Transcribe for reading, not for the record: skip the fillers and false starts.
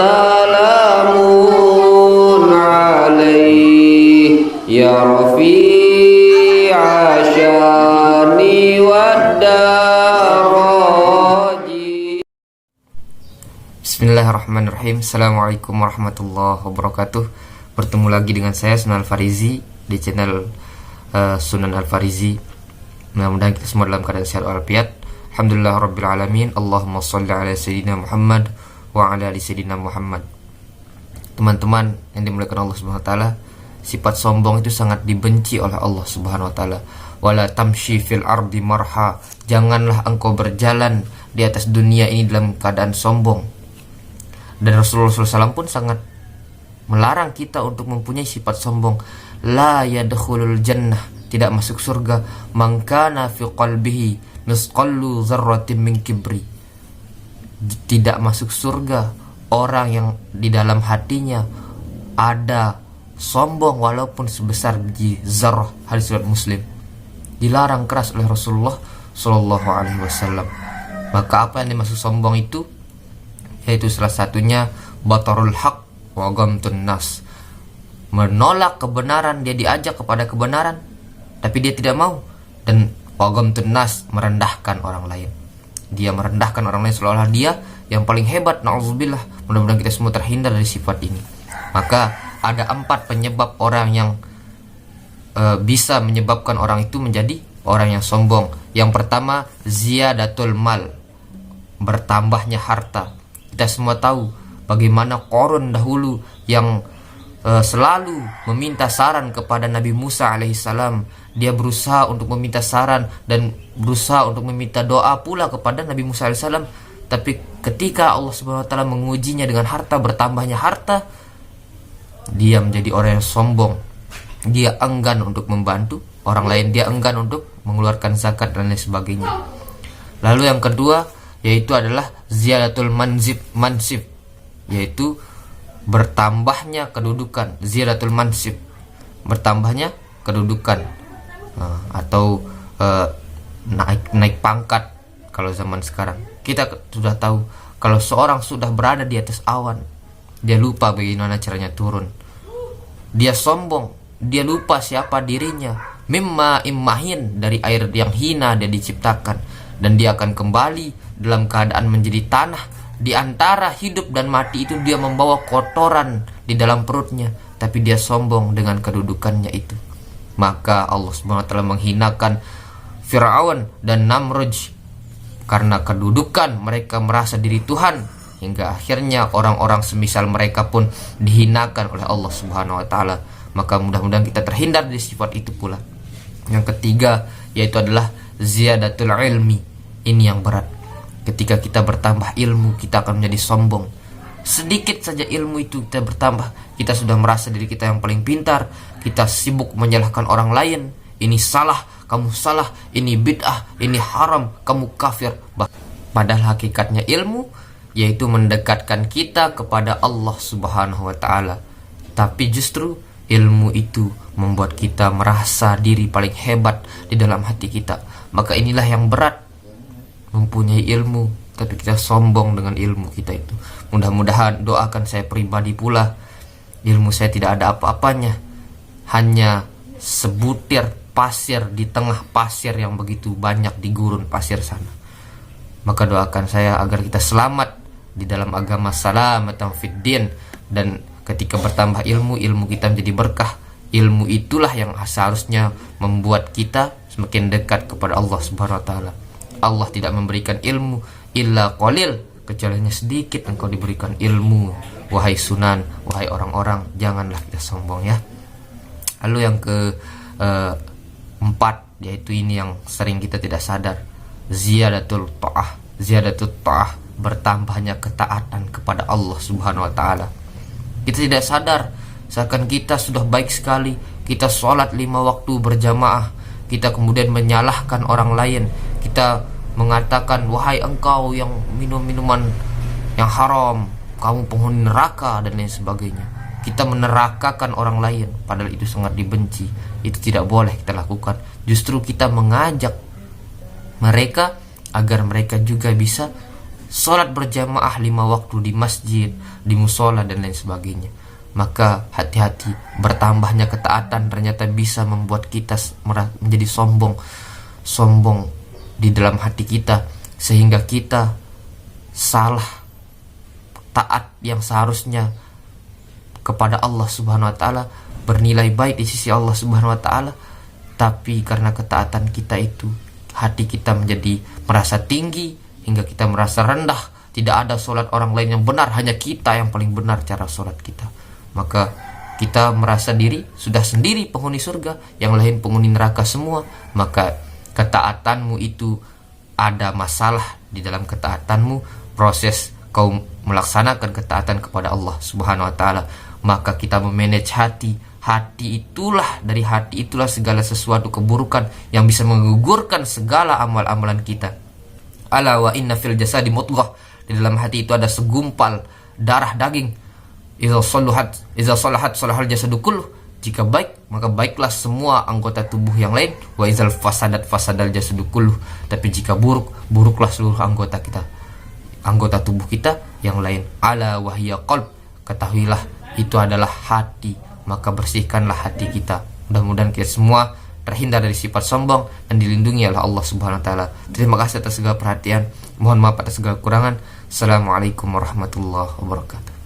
salamun alaih ya rafi'a syani waddaraji. Bismillahirrahmanirrahim. Assalamualaikum warahmatullahi wabarakatuh. Bertemu lagi dengan saya Sunan Al-Farizi di channel Sunan Al-Farizi. Mudah-mudahan kita semua dalam keadaan sehat walafiat. Alhamdulillah Rabbil Alamin. Allahumma salli ala Sayyidina Muhammad wa ala ali Sayyidina Muhammad. Teman-teman yang dimuliakan Allah Subhanahu wa taala, sifat sombong itu sangat dibenci oleh Allah Subhanahu wa taala. Wala tamshi fil ardi marha. Janganlah engkau berjalan di atas dunia ini dalam keadaan sombong. Dan Rasulullah SAW pun sangat melarang kita untuk mempunyai sifat sombong. La yadkhulul jannah, tidak masuk surga, man kana fi qalbihi misqallu dzarratin min kibri. Tidak masuk surga orang yang di dalam hatinya ada sombong walaupun sebesar biji zarrah. Hadis riwayat Muslim. Dilarang keras oleh Rasulullah sallallahu alaihi wasallam. Maka apa yang dimaksud sombong itu? Yaitu salah satunya batarul haq wa ghamtun nas, menolak kebenaran. Dia diajak kepada kebenaran tapi dia tidak mau. Dan wa ghamtun nas, merendahkan orang lain. Dia merendahkan orang lain seolah-olah dia yang paling hebat. Na'udzubillah. Mudah-mudahan kita semua terhindar dari sifat ini. Maka ada 4 penyebab orang yang bisa menyebabkan orang itu menjadi orang yang sombong. Yang pertama, ziyadatul mal, bertambahnya harta. Kita semua tahu bagaimana Qarun dahulu yang selalu meminta saran kepada Nabi Musa alaihissalam. Dia berusaha untuk meminta saran dan berusaha untuk meminta doa pula kepada Nabi Musa alaihissalam. Tapi ketika Allah Subhanahu wa taala mengujinya dengan harta, bertambahnya harta, dia menjadi orang yang sombong. Dia enggan untuk membantu orang lain, dia enggan untuk mengeluarkan zakat dan lain sebagainya. Lalu yang kedua yaitu adalah ziyadatul mansib, yaitu bertambahnya kedudukan. Ziyadatul mansib, bertambahnya kedudukan, atau naik pangkat. Kalau zaman sekarang kita sudah tahu, kalau seorang sudah berada di atas awan, dia lupa bagaimana caranya turun. Dia sombong, dia lupa siapa dirinya. Mimma immahin, dari air yang hina dia diciptakan. Dan dia akan kembali dalam keadaan menjadi tanah. Di antara hidup dan mati itu dia membawa kotoran di dalam perutnya, tapi dia sombong dengan kedudukannya itu. Maka Allah Subhanahu wa taala menghinakan Fir'aun dan Namrud karena kedudukan. Mereka merasa diri Tuhan, hingga akhirnya orang-orang semisal mereka pun dihinakan oleh Allah Subhanahu wa taala. Maka mudah-mudahan kita terhindar dari sifat itu pula. Yang ketiga yaitu adalah ziyadatul ilmi. Ini yang berat. Ketika kita bertambah ilmu, kita akan menjadi sombong. Sedikit saja ilmu itu kita bertambah, kita sudah merasa diri kita yang paling pintar. Kita sibuk menyalahkan orang lain. Ini salah, kamu salah. Ini bid'ah, ini haram, kamu kafir. Padahal hakikatnya ilmu yaitu mendekatkan kita kepada Allah Subhanahu wa taala. Tapi justru ilmu itu membuat kita merasa diri paling hebat di dalam hati kita. Maka inilah yang berat, mempunyai ilmu tapi kita sombong dengan ilmu kita itu. Mudah-mudahan, doakan saya pribadi pula, ilmu saya tidak ada apa-apanya, hanya sebutir pasir di tengah pasir yang begitu banyak di gurun pasir sana. Maka doakan saya agar kita selamat di dalam agama, salamatan fid din. Dan ketika bertambah ilmu, ilmu kita menjadi berkah. Ilmu itulah yang seharusnya membuat kita semakin dekat kepada Allah Subhanahu wa taala. Allah tidak memberikan ilmu illa qalil, kecuali hanya sedikit engkau diberikan ilmu. Wahai sunan, wahai orang-orang, janganlah kita sombong ya. Lalu yang keempat, yaitu ini yang sering kita tidak sadar, ziyadatul ta'ah. Ziyadatul ta'ah, bertambahnya ketaatan kepada Allah Subhanahu wa taala. Kita tidak sadar, seakan kita sudah baik sekali, kita sholat 5 waktu berjamaah, kita kemudian menyalahkan orang lain. Kita mengatakan, wahai engkau yang minum minuman yang haram, kamu penghuni neraka, dan lain sebagainya. Kita menerakakan orang lain, padahal itu sangat dibenci. Itu tidak boleh kita lakukan. Justru kita mengajak mereka agar mereka juga bisa sholat berjamaah 5 waktu di masjid, di musola dan lain sebagainya. Maka hati-hati, bertambahnya ketaatan ternyata bisa membuat kita menjadi sombong di dalam hati kita, sehingga kita salah taat yang seharusnya kepada Allah Subhanahu wa taala, bernilai baik di sisi Allah Subhanahu wa taala, tapi karena ketaatan kita itu hati kita menjadi merasa tinggi hingga kita merasa rendah. Tidak ada sholat orang lain yang benar, hanya kita yang paling benar cara sholat kita. Maka kita merasa diri sudah sendiri penghuni surga, yang lain penghuni neraka semua. Maka ketaatanmu itu ada masalah di dalam ketaatanmu, proses kau melaksanakan ketaatan kepada Allah Subhanahu wa taala. Maka kita memanage hati dari hati itulah segala sesuatu keburukan yang bisa menggugurkan segala amal-amalan kita. Ala wa inna fil jasadi mudghah, di dalam hati itu ada segumpal darah daging. Idza salahat salahal jasadu kulluh, jika baik maka baiklah semua anggota tubuh yang lain. Wa idzal fasadal jasadu kulluh, tapi jika buruklah seluruh anggota tubuh kita yang lain. Ala wahya qalb, ketahuilah itu adalah hati, maka bersihkanlah hati kita. Mudah-mudahan kita semua terhindar dari sifat sombong dan dilindungi oleh Allah Subhanahu wa taala. Terima kasih atas segala perhatian. Mohon maaf atas segala kekurangan. Assalamualaikum warahmatullahi wabarakatuh.